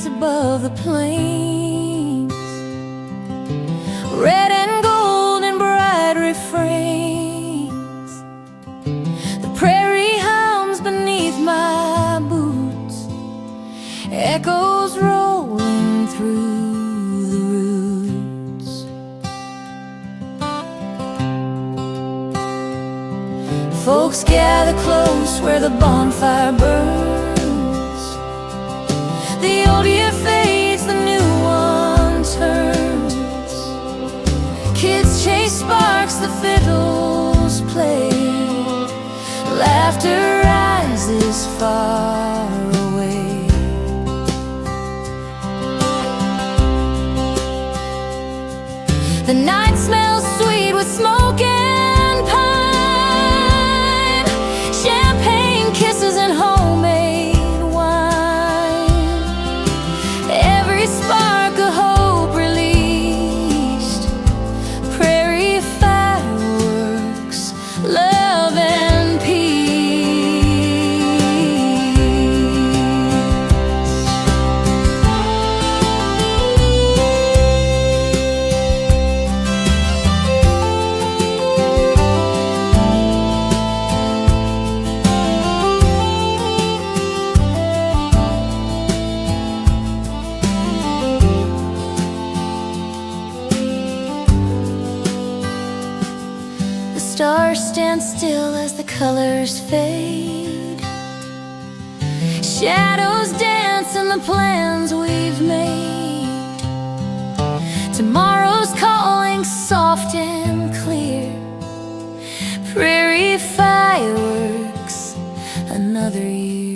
lights above the plains, red and gold in bright refrains. The prairie hums beneath my boots, echoes rolling through the roots. Folks gather close where the bonfire burns. The old year fades, the new one turns. Kids chase sparks, the fiddles play. Laughter rises far away. The night smells sweet with smoke and pine, champagne kisses and homemade wine. Every spark of hope released, prairie fireworks, love and peace. The stars stand still as the colors fade. Shadows dance in the plans we've made. Tomorrow's calling soft and clear. Prairie fireworks, another year.